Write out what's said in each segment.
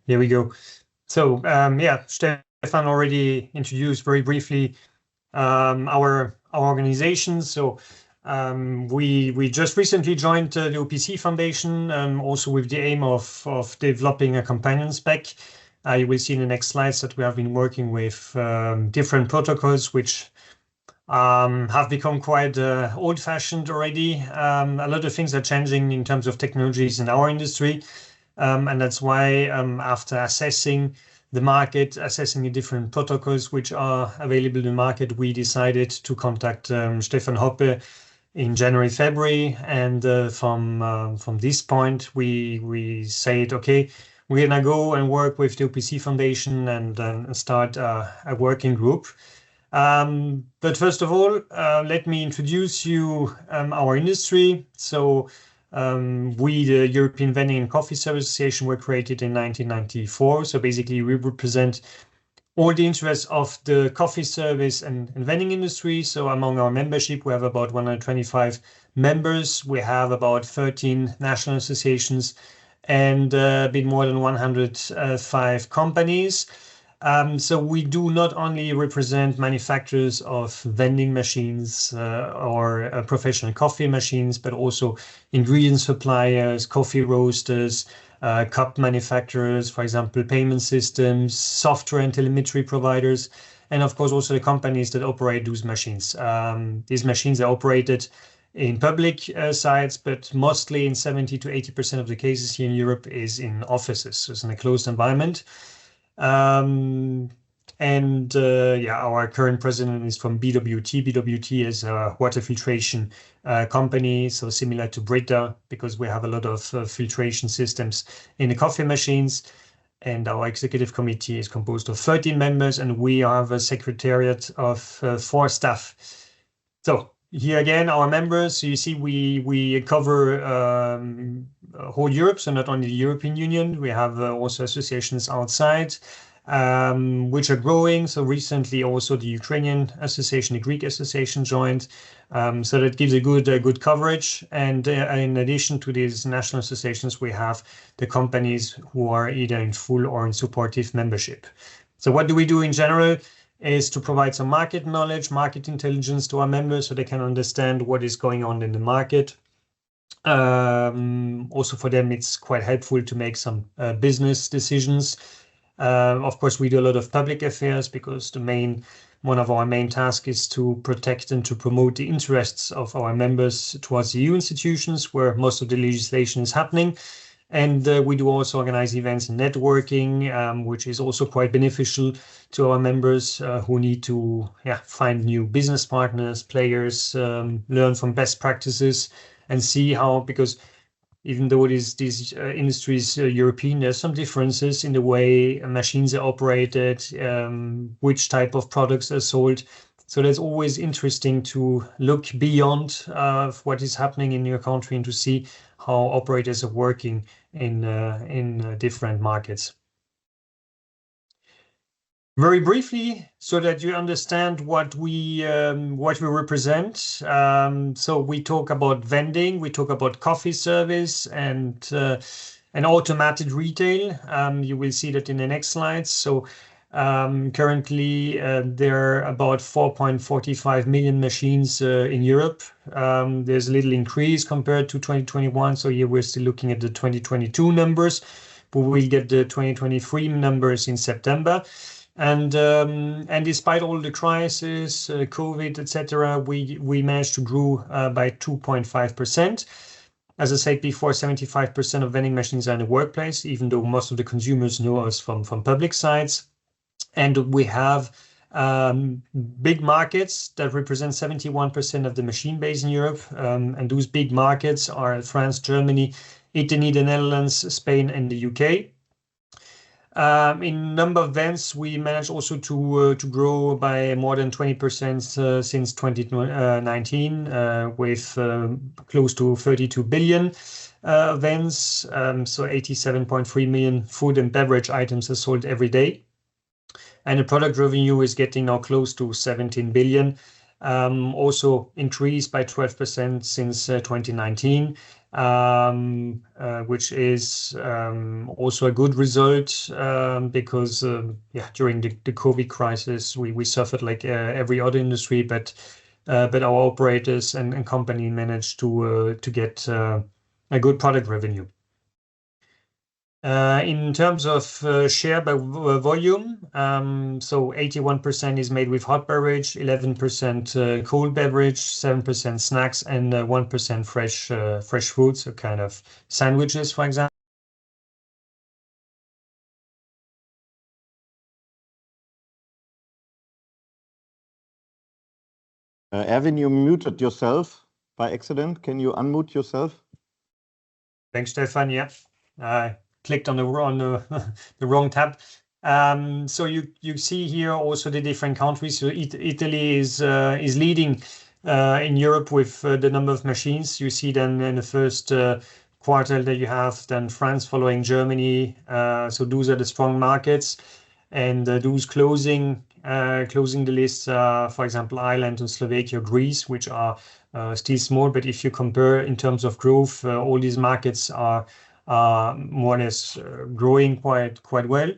Here we go. So yeah, Stefan already introduced very briefly our organization. So we just recently joined the OPC Foundation, also with the aim of developing a companion spec. You will see in the next slides that we have been working with different protocols which have become quite old-fashioned already. A lot of things are changing in terms of technologies in our industry. And that's why after assessing the market, assessing the different protocols which are available in the market, we decided to contact Stefan Hoppe in January, February. And from this point, we said, okay, we're going to go and work with the OPC Foundation and start a working group. But first of all, let me introduce you our industry. So we, the European Vending and Coffee Service Association, were created in 1994. So basically, we represent all the interests of the coffee service and vending industry. So among our membership, we have about 125 members. We have about 13 national associations and a bit more than 105 companies. So we do not only represent manufacturers of vending machines or professional coffee machines, but also ingredient suppliers, coffee roasters, cup manufacturers, for example, payment systems, software and telemetry providers, and of course also the companies that operate those machines. These machines are operated in public sites, but mostly in 70 to 80% of the cases here in Europe is in offices. So it's in a closed environment. Yeah, our current president is from BWT. BWT is a water filtration company, so similar to Brita, because we have a lot of filtration systems in the coffee machines. And our executive committee is composed of 13 members, and we have a secretariat of 4 staff. So here again, our members, so you see we cover whole Europe, so not only the European Union. We have also associations outside, which are growing. So recently also the Ukrainian association, the Greek association joined. So that gives a good coverage. And in addition to these national associations, we have the companies who are either in full or in supportive membership. So what do we do in general? Is to provide some market knowledge, market intelligence to our members so they can understand what is going on in the market. Also for them, it's quite helpful to make some business decisions. Of course, we do a lot of public affairs because one of our main tasks is to protect and to promote the interests of our members towards the EU institutions where most of the legislation is happening. And we do also organize events and networking, which is also quite beneficial to our members who need to find new business partners, players, learn from best practices and see how, because even though these industries are European, there's some differences in the way machines are operated, which type of products are sold. So that's always interesting to look beyond what is happening in your country and to see how operators are working in different markets. Very briefly, so that you understand what we represent. So we talk about vending, we talk about coffee service and automated retail. You will see that in the next slides. So currently, there are about 4.45 million machines in Europe. There's a little increase compared to 2021. So here we're still looking at the 2022 numbers, but we'll get the 2023 numbers in September. And despite all the crisis, COVID, etc., we managed to grow by 2.5%. As I said before, 75% of vending machines are in the workplace, even though most of the consumers know us from public sites. And we have big markets that represent 71% of the machine base in Europe. And those big markets are France, Germany, Italy, the Netherlands, Spain, and the UK. In number of vents, we managed also to grow by more than 20% since 2019, with close to 32 billion vents. So 87.3 million food and beverage items are sold every day. And the product revenue is getting now close to 17 billion. also increased by 12% since 2019, which is also a good result because during the COVID crisis we suffered like every other industry, but our operators and company managed to get a good product revenue. In terms of share by volume, so 81% is made with hot beverage, 11% cold beverage, 7% snacks, and 1% fresh foods, so kind of sandwiches, for example. Erwin, you muted yourself by accident. Can you unmute yourself? Thanks, Stefan. Yeah, I clicked on the wrong tab. So you see here also the different countries. So Italy is leading in Europe with the number of machines. You see then in the first quarter that you have then France following Germany. So those are the strong markets, and those closing the list, for example, Ireland and Slovakia, Greece, which are still small. But if you compare in terms of growth, all these markets are more or less growing quite well.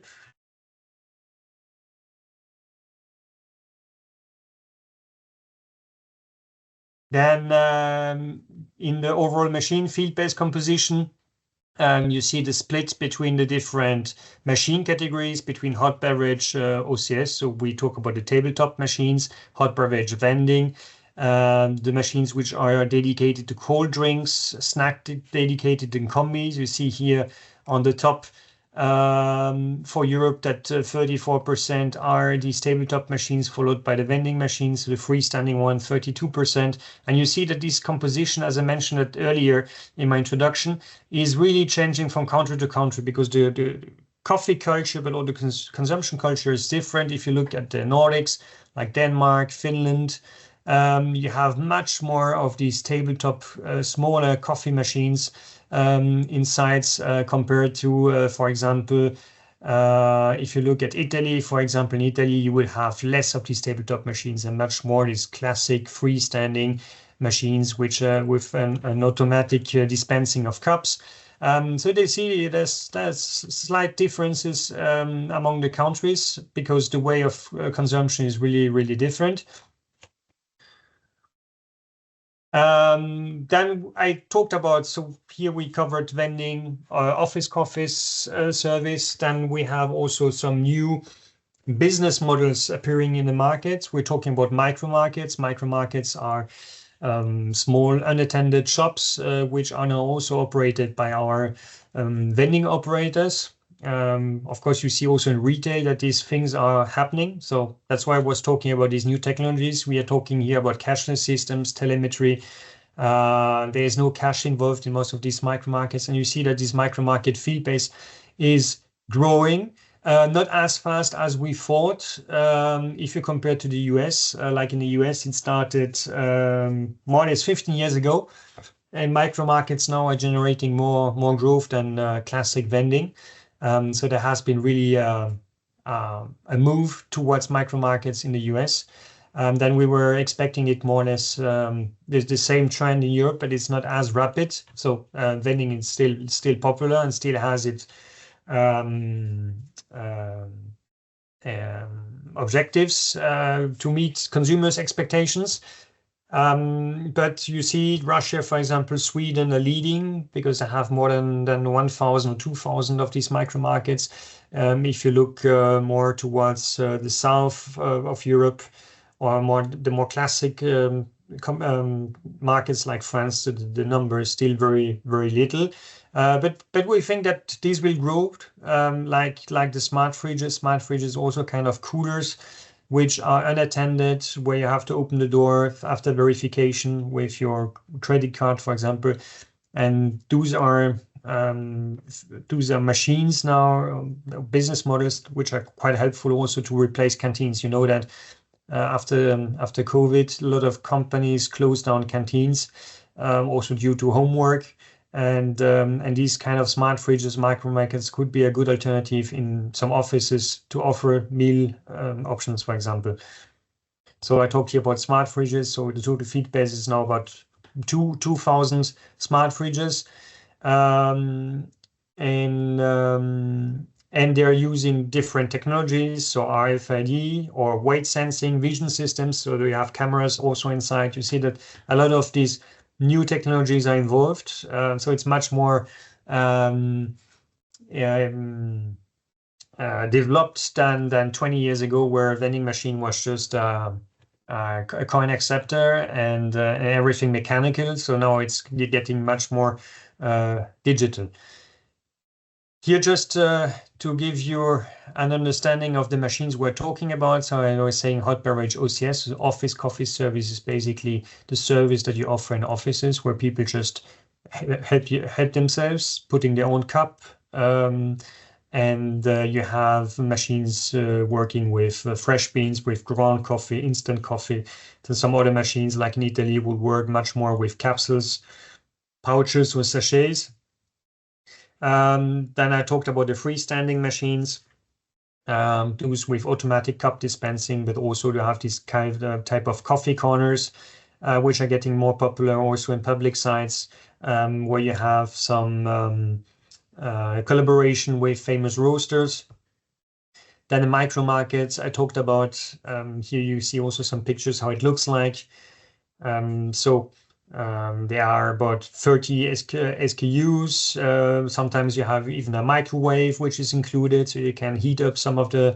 Then in the overall machine field-based composition, you see the split between the different machine categories, between hot beverage, OCS. So we talk about the tabletop machines, hot beverage vending, the machines which are dedicated to cold drinks, snack dedicated in combis. You see here on the top for Europe that 34% are these tabletop machines, followed by the vending machines, the freestanding one, 32%. And you see that this composition, as I mentioned it earlier in my introduction, is really changing from country to country, because the coffee culture, but all the consumption culture is different. If you look at the Nordics, like Denmark, Finland, you have much more of these tabletop, smaller coffee machines inside compared to, for example, if you look at Italy, for example, in Italy, you would have less of these tabletop machines and much more these classic freestanding machines, which with an automatic dispensing of cups. So they see there's slight differences among the countries, because the way of consumption is really different. Then I talked about, so here we covered vending, office service. Then we have also some new business models appearing in the markets. We're talking about micro markets. Micro markets are small unattended shops, which are now also operated by our vending operators. Of course, you see also in retail that these things are happening. So that's why I was talking about these new technologies. We are talking here about cashless systems, telemetry. There is no cash involved in most of these micro markets. And you see that this micro market field base is growing, not as fast as we thought. If you compare to the US, like in the US, it started more or less 15 years ago. And micro markets now are generating more growth than classic vending. So there has been really a move towards micro markets in the US. Then we were expecting it more or less there's the same trend in Europe, but it's not as rapid. So vending is still popular and still has its objectives to meet consumers' expectations. But you see Russia, for example, Sweden are leading, because they have more than 1,000 or 2,000 of these micro markets. If you look more towards the south of Europe, or the more classic markets like France, the number is still very little. But we think that these will grow, like the smart fridges, also kind of coolers, which are unattended, where you have to open the door after verification with your credit card, for example. And those are machines now, business models, which are quite helpful also to replace canteens. You know that after COVID, a lot of companies closed down canteens, also due to homework. And these kind of smart fridges, micro markets, could be a good alternative in some offices to offer meal options, for example. So I talked here about smart fridges. So the total feed base is now about 2,000 smart fridges. And they're using different technologies, so RFID or weight sensing, vision systems. So we have cameras also inside. You see that a lot of these new technologies are involved. So it's much more developed than 20 years ago, where a vending machine was just a coin acceptor and everything mechanical. So now it's getting much more digital. Here, just to give you an understanding of the machines we're talking about. So I was saying hot beverage OCS, so office coffee service, is basically the service that you offer in offices where people just help themselves, putting their own cup. And you have machines working with fresh beans, with ground coffee, instant coffee. So some other machines, like in Italy, will work much more with capsules, pouches, or sachets. Then I talked about the freestanding machines, those with automatic cup dispensing, but also to have this kind of type of coffee corners, which are getting more popular also in public sites, where you have some collaboration with famous roasters. Then the micro markets I talked about. Here you see also some pictures how it looks like. There are about 30 SKUs. Sometimes you have even a microwave which is included, so you can heat up some of the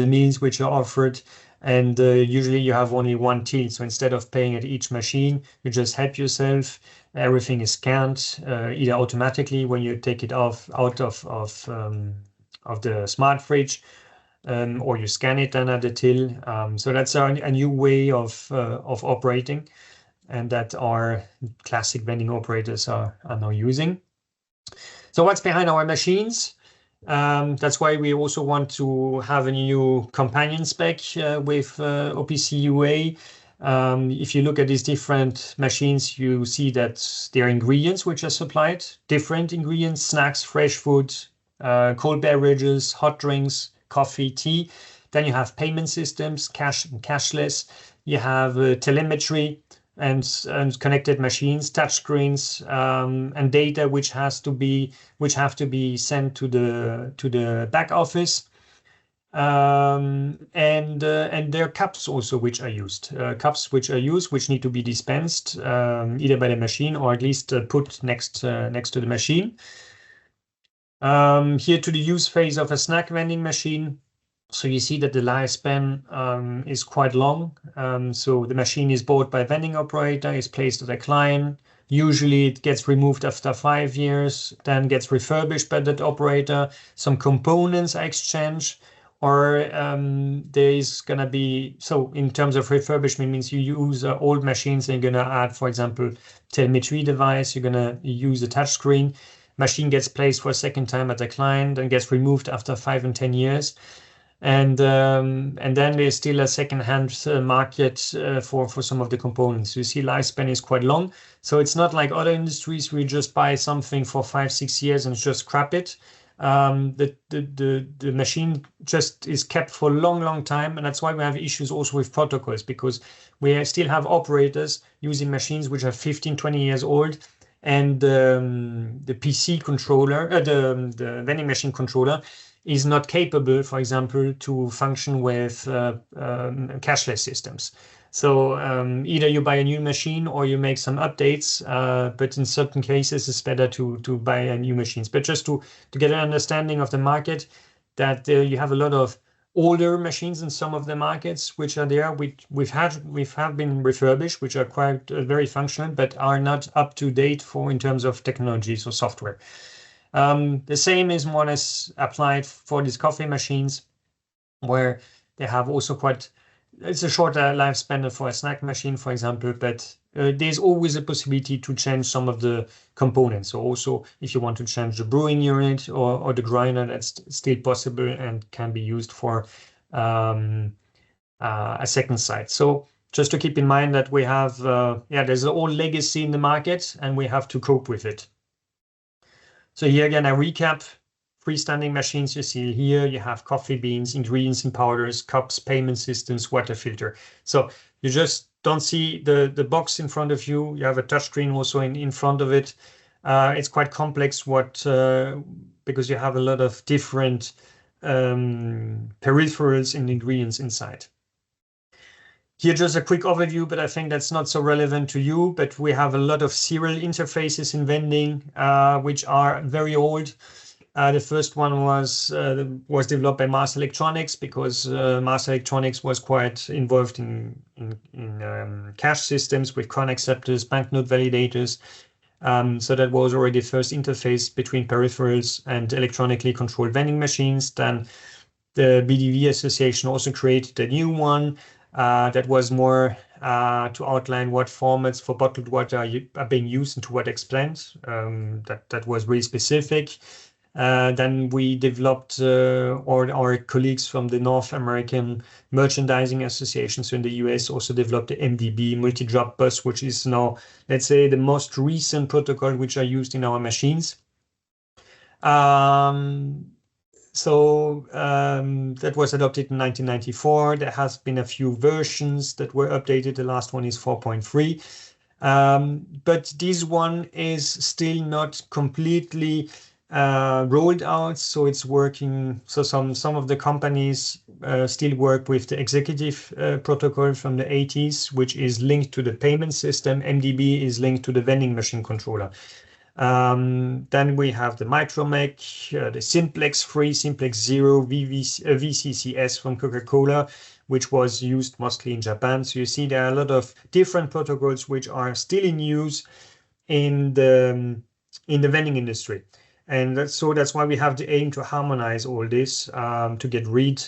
meals which are offered. And usually you have only one till. So instead of paying at each machine, you just help yourself. Everything is scanned either automatically when you take it out of the smart fridge, or you scan it then at the till. So that's a new way of operating, and that our classic vending operators are now using. So what's behind our machines? That's why we also want to have a new companion spec with OPC UA. If you look at these different machines, you see that there are ingredients which are supplied, different ingredients, snacks, fresh food, cold beverages, hot drinks, coffee, tea. Then you have payment systems, cash and cashless. You have telemetry and connected machines, touch screens, and data which have to be sent to the back office. And there are cups also which are used, which need to be dispensed either by the machine or at least put next to the machine. Here to the use phase of a snack vending machine. So you see that the lifespan is quite long. So the machine is bought by a vending operator, is placed at a client. Usually it gets removed after 5 years, then gets refurbished by that operator. Some components are exchanged, or there is going to be, so in terms of refurbishment means you use old machines and you're going to add, for example, telemetry device, you're going to use a touch screen. Machine gets placed for a second time at the client and gets removed after 5 and 10 years. And then there's still a second-hand market for some of the components. You see, lifespan is quite long. So it's not like other industries where you just buy something for 5-6 years and just scrap it. The machine just is kept for a long time, and that's why we have issues also with protocols, because we still have operators using machines which are 15-20 years old, and the PC controller, the vending machine controller, is not capable, for example, to function with cashless systems. So either you buy a new machine or you make some updates, but in certain cases it's better to buy a new machines. But just to get an understanding of the market, that you have a lot of older machines in some of the markets which are there, which have been refurbished, which are quite very functional, but are not up to date in terms of technologies or software. The same is more or less applied for these coffee machines, where they have also it's a shorter lifespan for a snack machine, for example, but there's always a possibility to change some of the components. So also, if you want to change the brewing unit or the grinder, that's still possible and can be used for a second site. So just to keep in mind that we have, there's an old legacy in the market and we have to cope with it. So here again, I recap freestanding machines you see here. You have coffee beans, ingredients and powders, cups, payment systems, water filter. So you just don't see the box in front of you. You have a touchscreen also in front of it. It's quite complex because you have a lot of different peripherals and ingredients inside. Here, just a quick overview, but I think that's not so relevant to you. But we have a lot of serial interfaces in vending, which are very old. The first one was developed by Mars Electronics because Mars Electronics was quite involved in cash systems with coin acceptors, banknote validators. So that was already the first interface between peripherals and electronically controlled vending machines. Then the BDV Association also created a new one that was more to outline what formats for bottled water are being used and to what extent. That was really specific. Then we developed, or our colleagues from the North American Merchandising Association, so in the US, also developed the MDB, multi-drop bus, which is now, let's say, the most recent protocol which are used in our machines. That was adopted in 1994. There has been a few versions that were updated. The last one is 4.3. But this one is still not completely rolled out, so it's working. So some of the companies still work with the executive protocol from the 80s, which is linked to the payment system. MDB is linked to the vending machine controller. Then we have the Micromec, the Simplex 3, Simplex 0, VCCS from Coca-Cola, which was used mostly in Japan. So you see there are a lot of different protocols which are still in use in the vending industry. And that's why we have the aim to harmonize all this, to get rid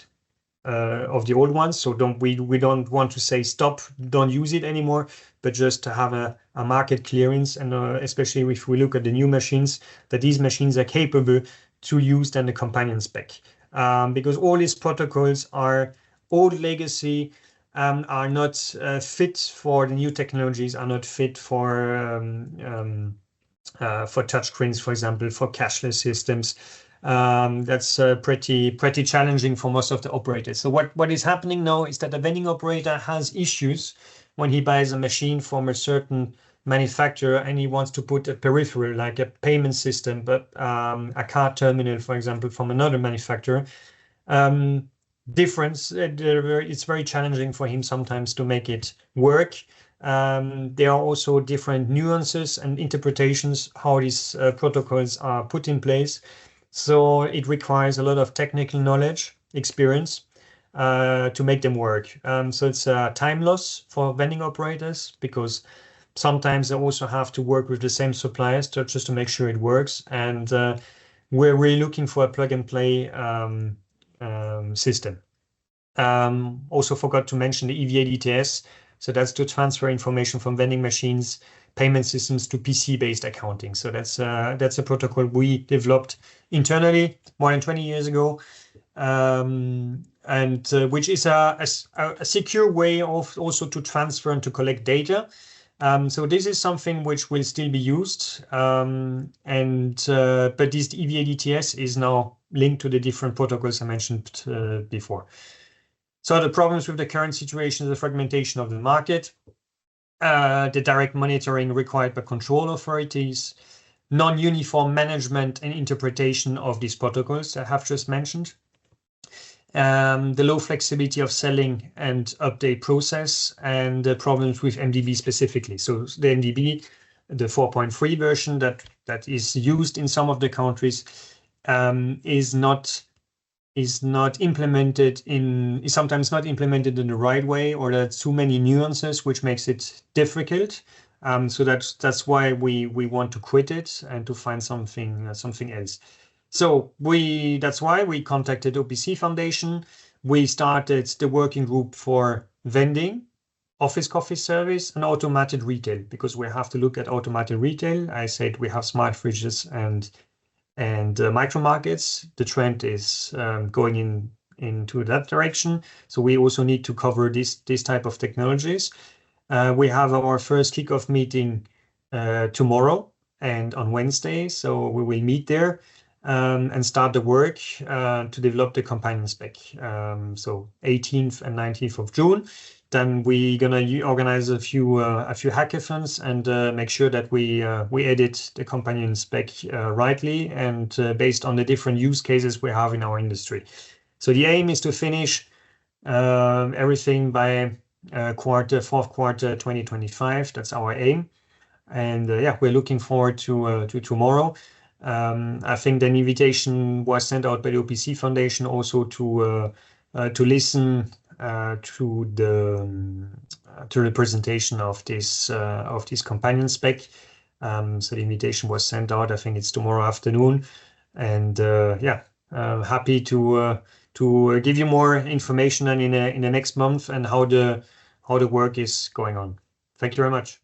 of the old ones. So we don't want to say stop, don't use it anymore, but just to have a market clearance, and especially if we look at the new machines, that these machines are capable to use then the companion spec, because all these protocols are old legacy, are not fit for the new technologies, are not fit for touchscreens, for example, for cashless systems. That's pretty challenging for most of the operators. So what is happening now is that the vending operator has issues when he buys a machine from a certain manufacturer and he wants to put a peripheral like a payment system, but a card terminal, for example, from another manufacturer. It's very challenging for him sometimes to make it work. There are also different nuances and interpretations how these protocols are put in place. So it requires a lot of technical knowledge, experience, to make them work. So it's a time loss for vending operators because sometimes they also have to work with the same suppliers just to make sure it works. And we're really looking for a plug and play system. Also forgot to mention the EVA DTS. So that's to transfer information from vending machines, payment systems to PC-based accounting. So that's a protocol we developed internally more than 20 years ago, and which is a secure way of also to transfer and to collect data. So this is something which will still be used, but this EVA DTS is now linked to the different protocols I mentioned before. So the problems with the current situation is the fragmentation of the market, the direct monitoring required by control authorities, non-uniform management and interpretation of these protocols I have just mentioned, the low flexibility of selling and update process, and the problems with MDB specifically. So the MDB, the 4.3 version that is used in some of the countries, is sometimes not implemented in the right way, or there's too many nuances, which makes it difficult. So that's why we want to quit it and to find something else. So that's why we contacted OPC Foundation. We started the working group for vending, office coffee service, and automated retail, because we have to look at automated retail. I said we have smart fridges and micro markets. The trend is going into that direction. So we also need to cover this type of technologies. We have our first kickoff meeting tomorrow and on Wednesday. So we will meet there. and start the work to develop the companion spec. So 18th and 19th of June. Then we're gonna organize a few hackathons and make sure that we edit the companion spec rightly and based on the different use cases we have in our industry. So the aim is to finish everything by fourth quarter 2025. That's our aim. And yeah, we're looking forward to tomorrow. I think an invitation was sent out by the OPC Foundation also to listen to the presentation of this companion spec. So the invitation was sent out. I think it's tomorrow afternoon, and yeah, happy to give you more information in the next month and how the work is going on. Thank you very much.